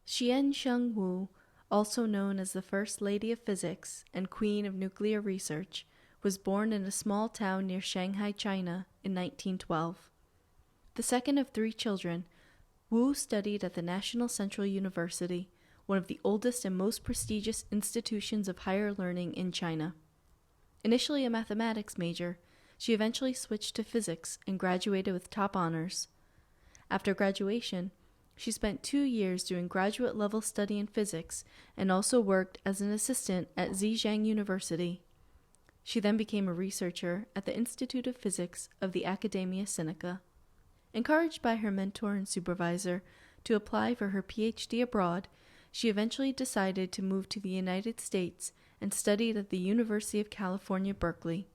Xian-Sheng Wu, also known as the First Lady of Physics and Queen of Nuclear Research, was born in a small town near Shanghai, China, in 1912. The second of three children, Wu studied at the National Central University, one of the oldest and most prestigious institutions of higher learning in China. Initially a mathematics major, she eventually switched to physics and graduated with top honors. After graduation, she spent 2 years doing graduate-level study in physics and also worked as an assistant at Zhejiang University. She then became a researcher at the Institute of Physics of the Academia Sinica. Encouraged by her mentor and supervisor to apply for her PhD abroad, she eventually decided to move to the United States and studied at the University of California, Berkeley.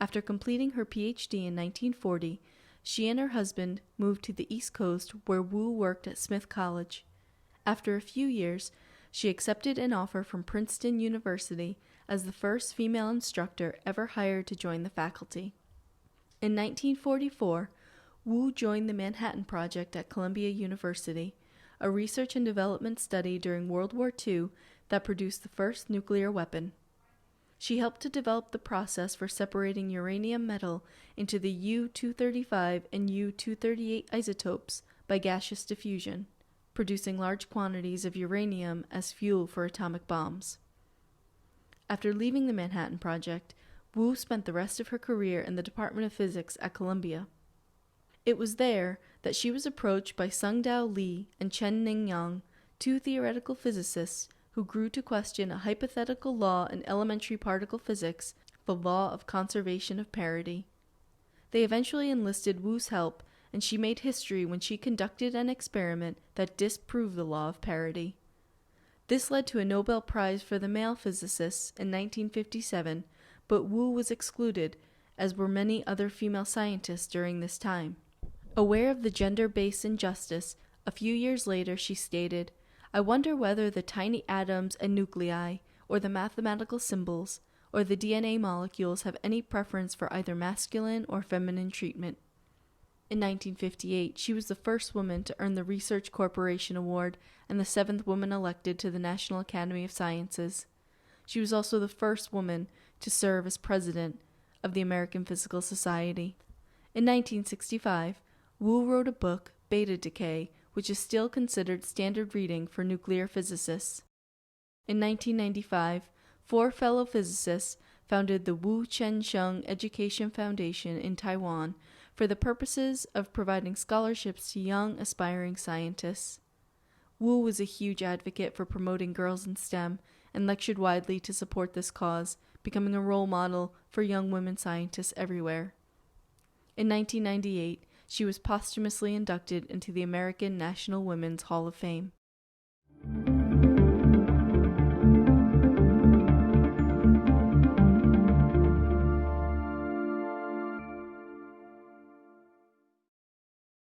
After completing her PhD in 1940, she and her husband moved to the East Coast where Wu worked at Smith College. After a few years, she accepted an offer from Princeton University as the first female instructor ever hired to join the faculty. In 1944, Wu joined the Manhattan Project at Columbia University, a research and development study during World War II that produced the first nuclear weapon. She helped to develop the process for separating uranium metal into the U-235 and U-238 isotopes by gaseous diffusion, producing large quantities of uranium as fuel for atomic bombs. After leaving the Manhattan Project, Wu spent the rest of her career in the Department of Physics at Columbia. It was there that she was approached by Sungdao Li and Chen-Ning Yang, two theoretical physicists who grew to question a hypothetical law in elementary particle physics, the law of conservation of parity. They eventually enlisted Wu's help, and she made history when she conducted an experiment that disproved the law of parity. This led to a Nobel Prize for the male physicists in 1957, but Wu was excluded, as were many other female scientists during this time. Aware of the gender-based injustice, a few years later she stated, "I wonder whether the tiny atoms and nuclei, or the mathematical symbols, or the DNA molecules have any preference for either masculine or feminine treatment." In 1958, she was the first woman to earn the Research Corporation Award and the 7th woman elected to the National Academy of Sciences. She was also the first woman to serve as president of the American Physical Society. In 1965, Wu wrote a book, Beta Decay, which is still considered standard reading for nuclear physicists. In 1995, 4 fellow physicists founded the Wu Chen-Sheng Education Foundation in Taiwan for the purposes of providing scholarships to young, aspiring scientists. Wu was a huge advocate for promoting girls in STEM and lectured widely to support this cause, becoming a role model for young women scientists everywhere. In 1998, she was posthumously inducted into the American National Women's Hall of Fame.